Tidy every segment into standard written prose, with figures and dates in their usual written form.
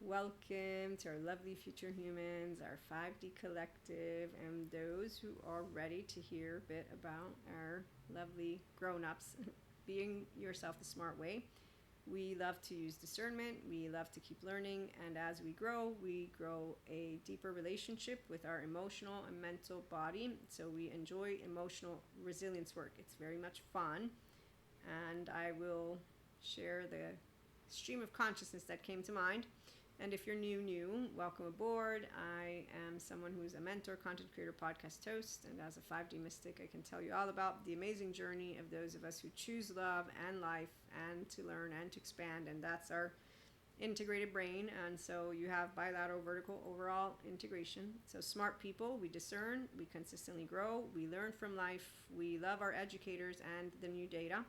Welcome to our lovely future humans, our 5D collective, and those who are ready to hear a bit about our lovely grown-ups. Being yourself the smart way. We love to use discernment, we love to keep learning, and as we grow a deeper relationship with our emotional and mental body. So we enjoy emotional resilience work. It's very much fun, and I will share the stream of consciousness that came to mind. And if you're new, welcome aboard. I am someone who's a mentor, content creator, podcast host, and as a 5D mystic, I can tell you all about the amazing journey of those of us who choose love and life and to learn and to expand, and that's our integrated brain. And so you have bilateral, vertical, overall integration. So smart people, we discern, we consistently grow, we learn from life, we love our educators and the new data.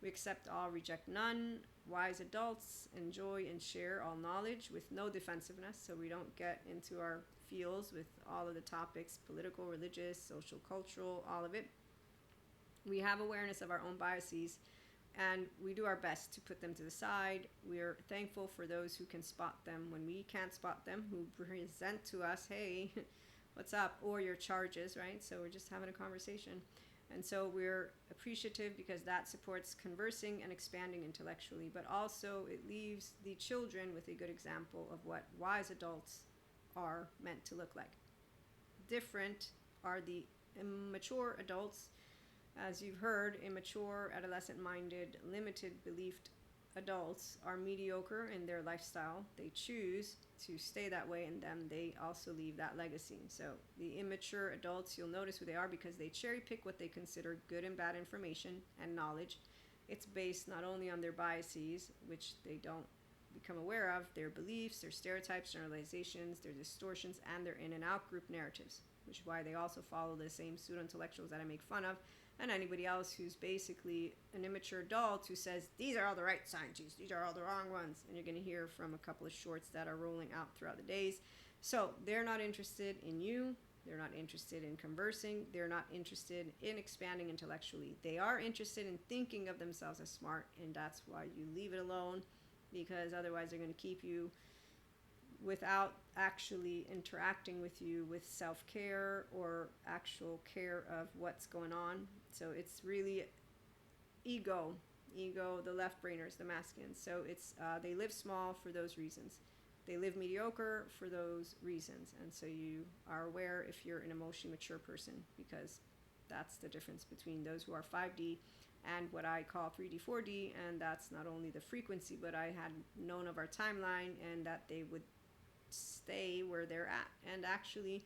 We accept all, reject none. Wise adults enjoy and share all knowledge with no defensiveness, so we don't get into our feels with all of the topics, political, religious, social, cultural, all of it. We have awareness of our own biases, and we do our best to put them to the side. We're thankful for those who can spot them when we can't spot them, who present to us, hey, what's up, or your charges, right? So we're just having a conversation. And so we're appreciative because that supports conversing and expanding intellectually, but also it leaves the children with a good example of what wise adults are meant to look like. Different are the immature adults. As you've heard, immature, adolescent-minded, limited-beliefed adults are mediocre in their lifestyle. They choose to stay that way, and then they also leave that legacy. So the immature adults, you'll notice who they are because they cherry pick what they consider good and bad information and knowledge. It's based not only on their biases, which they don't become aware of, their beliefs, their stereotypes, generalizations, their distortions, and their in and out group narratives, which is why they also follow the same pseudo-intellectuals that I make fun of, and anybody else who's basically an immature adult who says, these are all the right scientists, these are all the wrong ones. And you're going to hear from a couple of shorts that are rolling out throughout the days. So they're not interested in you. They're not interested in conversing. They're not interested in expanding intellectually. They are interested in thinking of themselves as smart, and that's why you leave it alone, because otherwise they're going to keep you without actually interacting with you with self-care or actual care of what's going on. So it's really ego, the left brainers, the masculines. So it's they live small for those reasons. They live mediocre for those reasons. And so you are aware if you're an emotionally mature person, because that's the difference between those who are 5D and what I call 3D, 4D. And that's not only the frequency, but I had known of our timeline and that they would stay where they're at. And actually,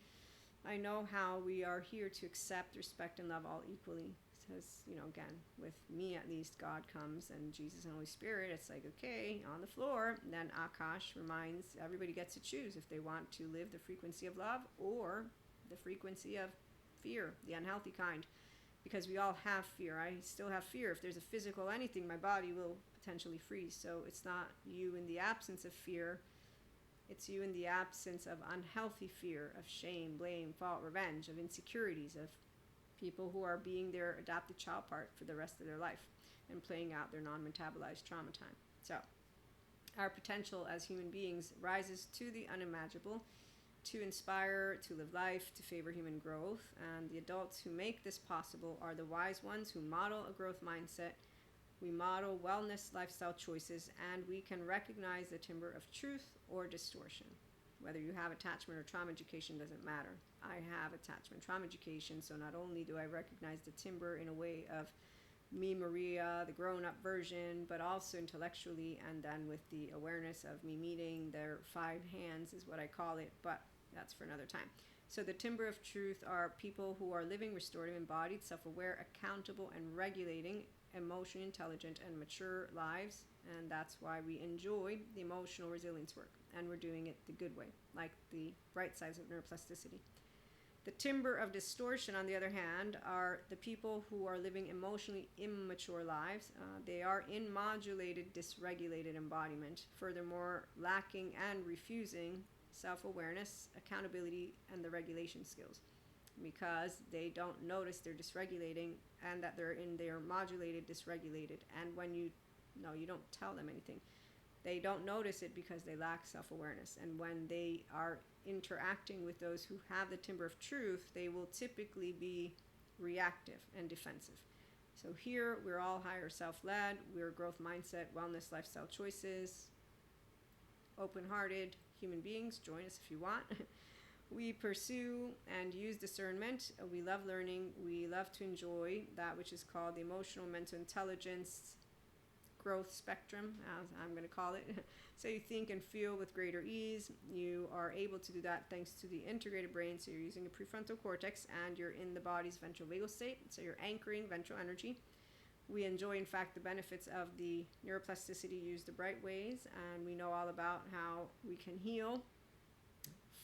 I know how we are here to accept, respect, and love all equally. Because, again, with me at least, God comes and Jesus and Holy Spirit, it's like, okay, on the floor. And then Akash reminds everybody gets to choose if they want to live the frequency of love or the frequency of fear, the unhealthy kind. Because we all have fear. I still have fear. If there's a physical anything, my body will potentially freeze. So it's not you in the absence of fear. It's you in the absence of unhealthy fear, of shame, blame, fault, revenge, of insecurities, of people who are being their adopted child part for the rest of their life and playing out their non-metabolized trauma time. So our potential as human beings rises to the unimaginable, to inspire, to live life, to favor human growth. And the adults who make this possible are the wise ones who model a growth mindset. We model wellness lifestyle choices, and we can recognize the timbre of truth or distortion. Whether you have attachment or trauma education doesn't matter. I have attachment trauma education, so not only do I recognize the timbre in a way of me, Maria, the grown-up version, but also intellectually, and then with the awareness of me meeting their 5 hands is what I call it, but that's for another time. So the timbre of truth are people who are living restorative, embodied, self-aware, accountable, and regulating emotionally intelligent and mature lives, and that's why we enjoy the emotional resilience work, and we're doing it the good way, like the bright sides of neuroplasticity. The timbre of distortion, on the other hand, are the people who are living emotionally immature lives. They are in modulated, dysregulated embodiment, furthermore lacking and refusing self-awareness, accountability, and the regulation skills, because they don't notice they're dysregulating and that they're in their modulated, dysregulated. And when you don't tell them anything, They don't notice it because they lack self-awareness. And when they are interacting with those who have the timber of truth, they will typically be reactive and defensive. So here, we're all higher self-led, we're growth mindset, wellness, lifestyle choices, open-hearted human beings. Join us if you want. We pursue and use discernment. We love learning. We love to enjoy that which is called the emotional, mental intelligence growth spectrum, as I'm going to call it. So you think and feel with greater ease. You are able to do that thanks to the integrated brain. So you're using the prefrontal cortex and you're in the body's ventral vagal state. So you're anchoring ventral energy. We enjoy, in fact, the benefits of the neuroplasticity used the right ways, and we know all about how we can heal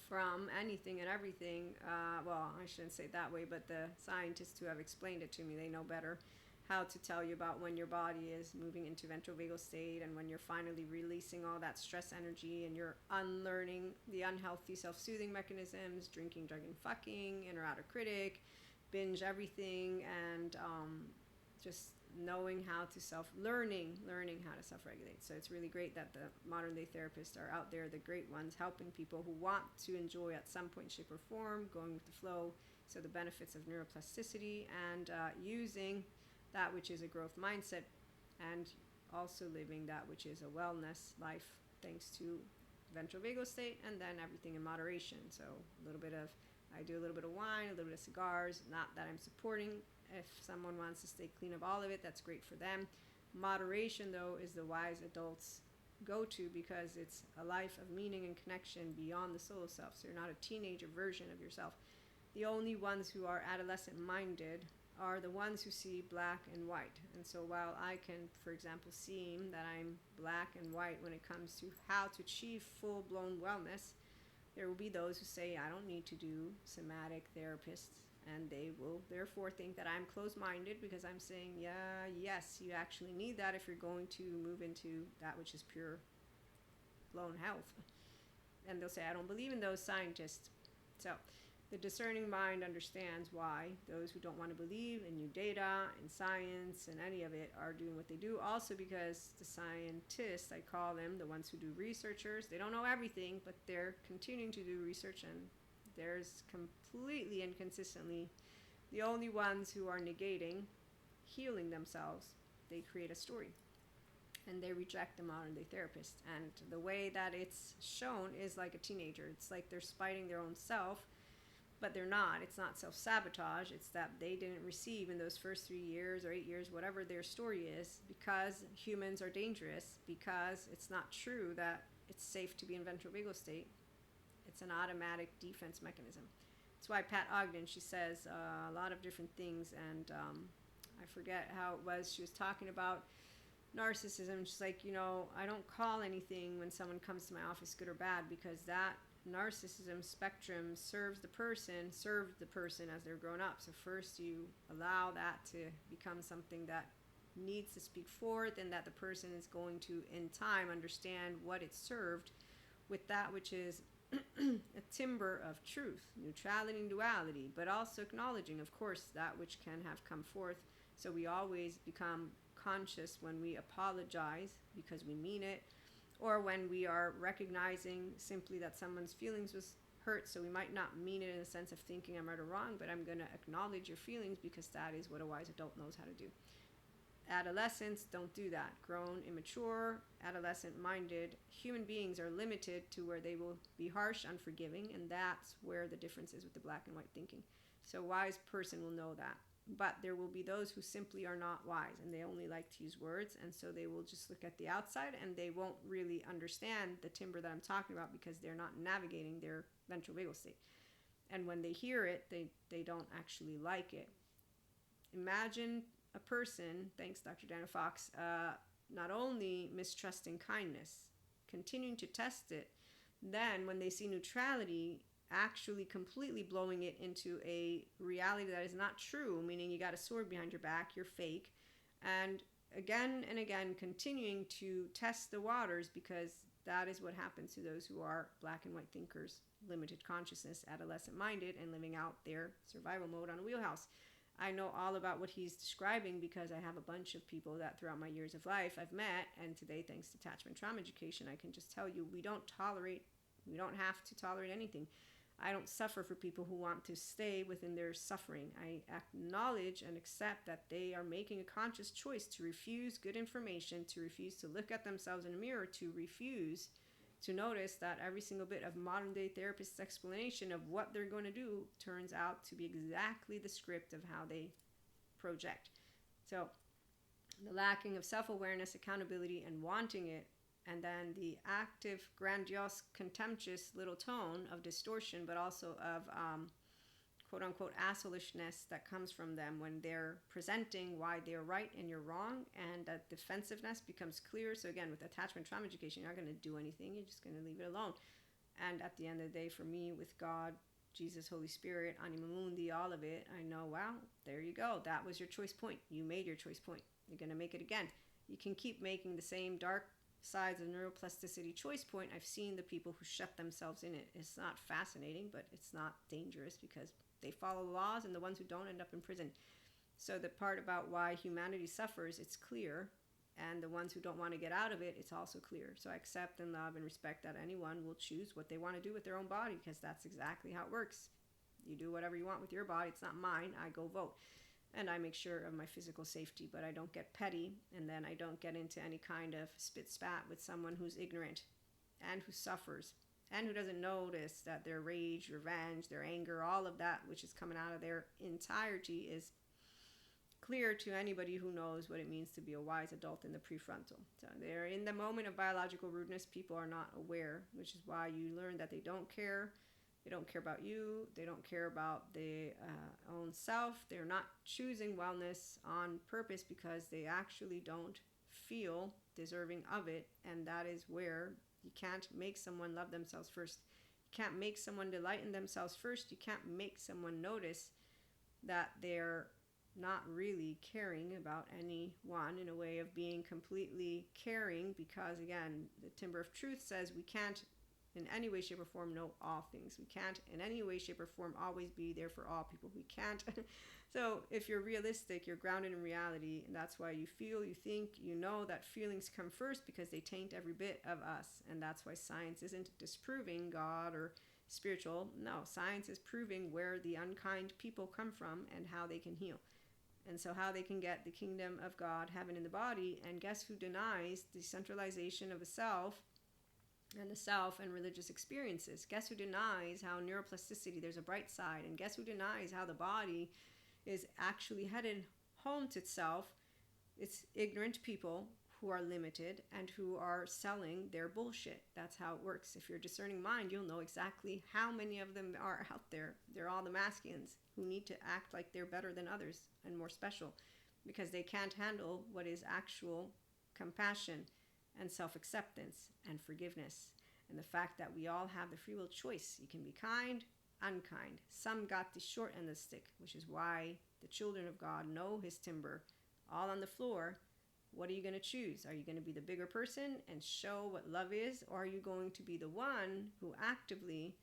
from anything and everything. Well, I shouldn't say it that way, but the scientists who have explained it to me, they know better how to tell you about when your body is moving into ventral vagal state and when you're finally releasing all that stress energy and you're unlearning the unhealthy self-soothing mechanisms, drinking, drugging, fucking, inner outer critic, binge everything, and just knowing how to learning how to self-regulate. So it's really great that the modern day therapists are out there, the great ones, helping people who want to enjoy at some point, shape, or form, going with the flow. So the benefits of neuroplasticity and using that which is a growth mindset and also living that which is a wellness life thanks to ventral vagal state, and then everything in moderation. So I do a little bit of wine, a little bit of cigars, not that I'm supporting. If someone wants to stay clean of all of it, that's great for them. Moderation, though, is the wise adults go to because it's a life of meaning and connection beyond the solo self. So you're not a teenager version of yourself. The only ones who are adolescent minded are the ones who see black and white. And so while I can, for example, seem that I'm black and white when it comes to how to achieve full-blown wellness, there will be those who say I don't need to do somatic therapists, and they will therefore think that I'm closed-minded because I'm saying, yes, you actually need that if you're going to move into that which is pure blown health. And they'll say, I don't believe in those scientists. So the discerning mind understands why those who don't want to believe in new data, in science, and any of it are doing what they do. Also because the scientists, I call them, the ones who do researchers, they don't know everything, but they're continuing to do research, and there's completely and consistently the only ones who are negating healing themselves. They create a story and they reject the modern day therapist. And the way that it's shown is like a teenager. It's like they're spiting their own self, but they're not. It's not self-sabotage. It's that they didn't receive in those first 3 years or 8 years, whatever their story is, because humans are dangerous, because it's not true that it's safe to be in ventral vagal state. It's an automatic defense mechanism. That's why Pat Ogden, she says a lot of different things, and I forget how it was. She was talking about narcissism. She's like, I don't call anything when someone comes to my office good or bad, because that narcissism spectrum served the person as they're grown up. So first you allow that to become something that needs to speak forth, and that the person is going to, in time, understand what it served with that which is a timber of truth, neutrality and duality, but also acknowledging, of course, that which can have come forth. So we always become conscious when we apologize because we mean it, or when we are recognizing simply that someone's feelings was hurt. So we might not mean it in the sense of thinking I'm right or wrong, but I'm going to acknowledge your feelings because that is what a wise adult knows how to do. Adolescents don't do that. Grown, immature, adolescent-minded human beings are limited to where they will be harsh, unforgiving, and that's where the difference is with the black and white thinking. So a wise person will know that. But there will be those who simply are not wise, and they only like to use words, and so they will just look at the outside, and they won't really understand the timber that I'm talking about because they're not navigating their ventral vagal state. And when they hear it, they don't actually like it. Imagine a person, thanks Dr. Dana Fox, not only mistrusting kindness, continuing to test it, then when they see neutrality, actually completely blowing it into a reality that is not true, meaning you got a sword behind your back, you're fake, and again continuing to test the waters, because that is what happens to those who are black and white thinkers, limited consciousness, adolescent minded, and living out their survival mode on a wheelhouse. I know all about what he's describing because I have a bunch of people that throughout my years of life I've met, and today, thanks to attachment trauma education, I can just tell you we don't have to tolerate anything. I don't suffer for people who want to stay within their suffering. I acknowledge and accept that they are making a conscious choice to refuse good information, to refuse to look at themselves in a mirror, to refuse to notice that every single bit of modern day therapist's explanation of what they're going to do turns out to be exactly the script of how they project. So the lacking of self-awareness, accountability, and wanting it, and then the active, grandiose, contemptuous little tone of distortion, but also of quote-unquote assholishness that comes from them when they're presenting why they're right and you're wrong, and that defensiveness becomes clear. So again, with attachment trauma education, you're not going to do anything. You're just going to leave it alone. And at the end of the day, for me, with God, Jesus, Holy Spirit, Anima Mundi, all of it, I know, wow, there you go. That was your choice point. You made your choice point. You're going to make it again. You can keep making the same dark sides of neuroplasticity choice point. I've seen the people who shut themselves in it. It's not fascinating, but it's not dangerous because they follow laws, and the ones who don't end up in prison. So the part about why humanity suffers, it's clear, and the ones who don't want to get out of it, it's also clear. So I accept and love and respect that anyone will choose what they want to do with their own body, because that's exactly how it works. You do whatever you want with your body. It's not mine. I go vote. And I make sure of my physical safety, but I don't get petty, and then I don't get into any kind of spit spat with someone who's ignorant and who suffers and who doesn't notice that their rage, revenge, their anger, all of that which is coming out of their entirety is clear to anybody who knows what it means to be a wise adult in the prefrontal. So they're in the moment of biological rudeness. People are not aware, which is why you learn that they don't care. They don't care about you. They don't care about their own self. They're not choosing wellness on purpose because they actually don't feel deserving of it. And that is where you can't make someone love themselves first. You can't make someone delight in themselves first. You can't make someone notice that they're not really caring about anyone in a way of being completely caring, because again, the Timber of Truth says we can't in any way, shape, or form know all things. We can't in any way, shape, or form always be there for all people. We can't. So if you're realistic, you're grounded in reality, and that's why you feel, you think, you know that feelings come first because they taint every bit of us. And that's why science isn't disproving God or spiritual. No, science is proving where the unkind people come from and how they can heal. And so how they can get the kingdom of God, heaven in the body. And guess who denies decentralization of the self and the self and religious experiences? Guess who denies how neuroplasticity, there's a bright side? And guess who denies how the body is actually headed home to itself? It's ignorant people who are limited and who are selling their bullshit. That's how it works. If you're a discerning mind, you'll know exactly how many of them are out there. They're all the Maskians who need to act like they're better than others and more special because they can't handle what is actual compassion and self-acceptance and forgiveness, and the fact that we all have the free will choice. You can be kind, unkind. Some got the short end of the stick, which is why the children of God know his timber, all on the floor. What are you going to choose? Are you going to be the bigger person and show what love is, or are you going to be the one who actively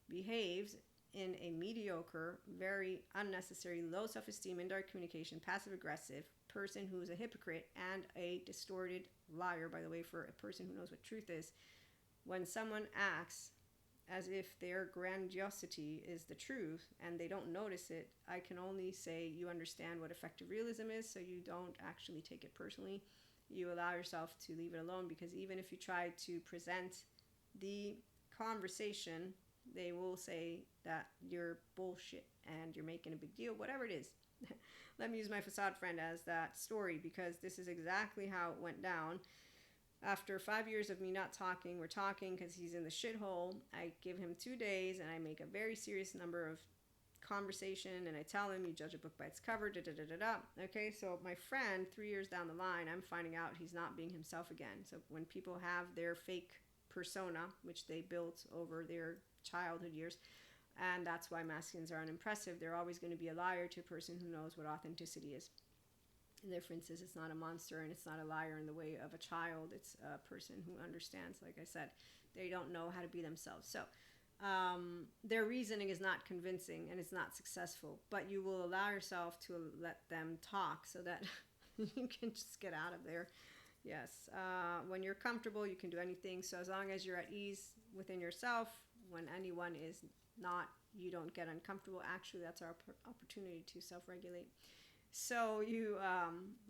behaves in a mediocre, very unnecessary, low self-esteem, indirect communication, passive-aggressive person who is a hypocrite and a distorted liar, by the way, for a person who knows what truth is? When someone acts as if their grandiosity is the truth and they don't notice it, I can only say you understand what effective realism is, so you don't actually take it personally. You allow yourself to leave it alone, because even if you try to present the conversation, they will say that you're bullshit and you're making a big deal, whatever it is. Let me use my facade friend as that story, because this is exactly how it went down. After 5 years of me not talking, we're talking because he's in the shithole. I give him 2 days and I make a very serious number of conversation, and I tell him, you judge a book by its cover, Okay, so my friend, 3 years down the line, I'm finding out he's not being himself again. So when people have their fake persona, which they built over their childhood years, and that's why Maskians are unimpressive, they're always going to be a liar to a person who knows what authenticity is. The difference is it's not a monster and it's not a liar in the way of a child. It's a person who understands, like I said, they don't know how to be themselves. So their reasoning is not convincing and it's not successful, but you will allow yourself to let them talk so that you can just get out of there. Yes. When you're comfortable, you can do anything. So as long as you're at ease within yourself, when anyone is not, you don't get uncomfortable. Actually, that's our opportunity to self-regulate. So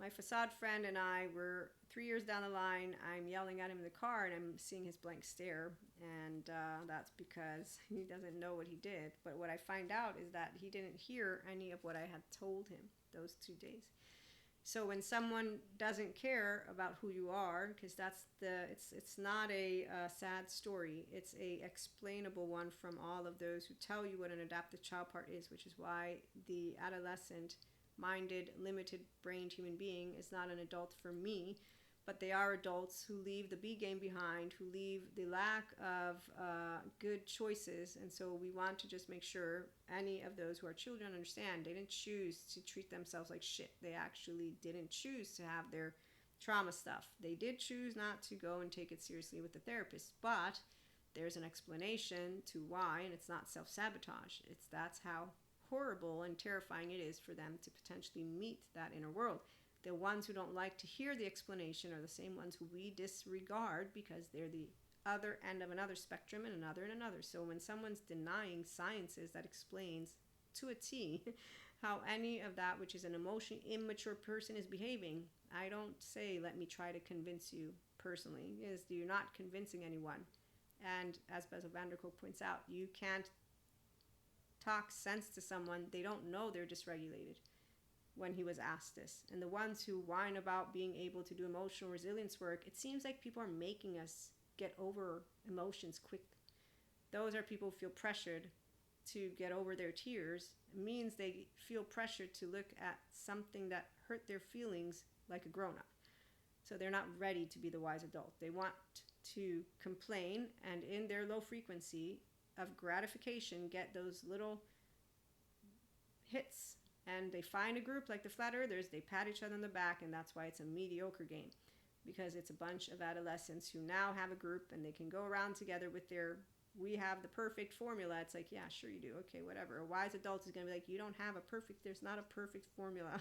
my facade friend and I were 3 years down the line. I'm yelling at him in the car and I'm seeing his blank stare. And that's because he doesn't know what he did. But what I find out is that he didn't hear any of what I had told him those 2 days. So when someone doesn't care about who you are, because it's not a sad story, it's a explainable one from all of those who tell you what an adaptive child part is, which is why the adolescent minded, limited brained human being is not an adult for me, but they are adults who leave the B game behind, who leave the lack of good choices. And so we want to just make sure any of those who are children understand they didn't choose to treat themselves like shit. They actually didn't choose to have their trauma stuff. They did choose not to go and take it seriously with the therapist, but there's an explanation to why, and it's not self-sabotage. That's how horrible and terrifying it is for them to potentially meet that inner world. The ones who don't like to hear the explanation are the same ones who we disregard because they're the other end of another spectrum and another and another. So when someone's denying sciences that explains to a T how any of that which is an emotionally immature person is behaving, I don't say, let me try to convince you personally, is you're not convincing anyone. And as Bessel van der Kolk points out, you can't talk sense to someone. They don't know they're dysregulated when he was asked this. And the ones who whine about being able to do emotional resilience work, it seems like people are making us get over emotions quick. Those are people who feel pressured to get over their tears. It means they feel pressured to look at something that hurt their feelings like a grown-up. So they're not ready to be the wise adult. They want to complain and in their low frequency of gratification get those little hits. And they find a group like the Flat Earthers, they pat each other on the back, and that's why it's a mediocre game. Because it's a bunch of adolescents who now have a group and they can go around together with we have the perfect formula. It's like, yeah, sure you do. Okay, whatever. A wise adult is going to be like, you don't have there's not a perfect formula.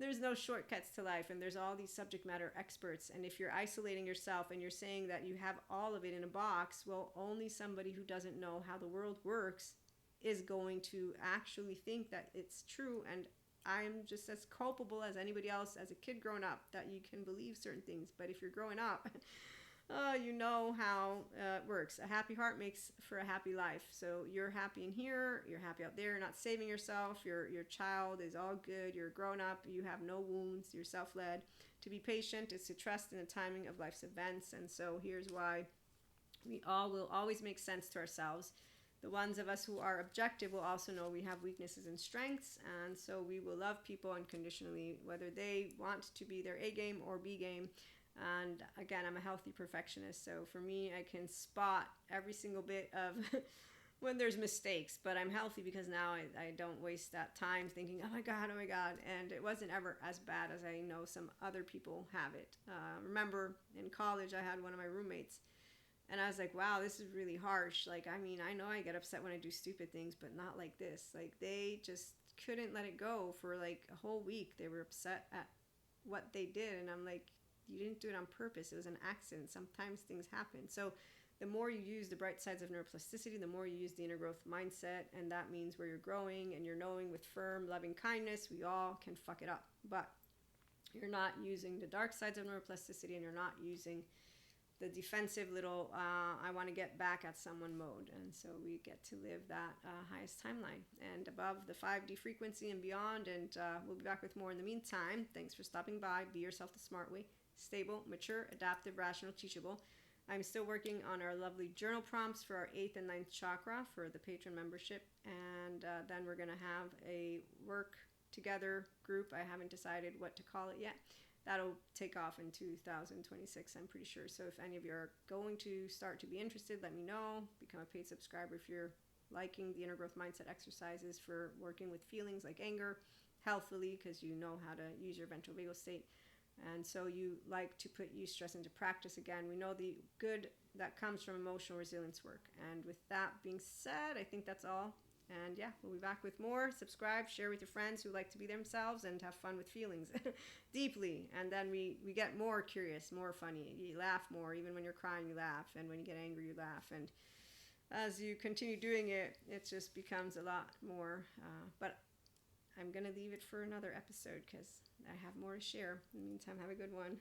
There's no shortcuts to life, and there's all these subject matter experts. And if you're isolating yourself and you're saying that you have all of it in a box, well, only somebody who doesn't know how the world works is going to actually think that it's true. And I'm just as culpable as anybody else as a kid growing up that you can believe certain things. But if you're growing up, you know how it works. A happy heart makes for a happy life. So you're happy in here, you're happy out there, you're not saving yourself, your child is all good, you're grown up, you have no wounds, you're self-led. To be patient is to trust in the timing of life's events. And so here's why we all will always make sense to ourselves. The ones of us who are objective will also know we have weaknesses and strengths, and so we will love people unconditionally, whether they want to be their A game or B game. And again, I'm a healthy perfectionist, so for me, I can spot every single bit of when there's mistakes, but I'm healthy because now I don't waste that time thinking, oh my God, and it wasn't ever as bad as I know some other people have it. Remember, in college, I had one of my roommates, and I was like, wow, this is really harsh. Like, I mean, I know I get upset when I do stupid things, but not like this. Like, they just couldn't let it go for like a whole week. They were upset at what they did. And I'm like, you didn't do it on purpose. It was an accident. Sometimes things happen. So the more you use the bright sides of neuroplasticity, the more you use the inner growth mindset. And that means where you're growing and you're knowing with firm, loving kindness, we all can fuck it up. But you're not using the dark sides of neuroplasticity, and you're not using the defensive little I want to get back at someone mode. And so we get to live that highest timeline and above the 5D frequency and beyond. And we'll be back with more in the meantime. Thanks for stopping by. Be yourself the smart way. Stable, mature, adaptive, rational, teachable. I'm still working on our lovely journal prompts for our 8th and 9th chakra for the patron membership. And then we're going to have a work together group. I haven't decided what to call it yet. That'll take off in 2026, I'm pretty sure. So if any of you are going to start to be interested, let me know. Become a paid subscriber if you're liking the inner growth mindset exercises for working with feelings like anger healthily, because you know how to use your ventral vagal state. And so you like to put eustress into practice again. We know the good that comes from emotional resilience work. And with that being said, I think that's all. And yeah, we'll be back with more. Subscribe, share with your friends who like to be themselves and have fun with feelings deeply. And then we get more curious, more funny. You laugh more. Even when you're crying, you laugh. And when you get angry, you laugh. And as you continue doing it, it just becomes a lot more. But I'm going to leave it for another episode because I have more to share. In the meantime, have a good one.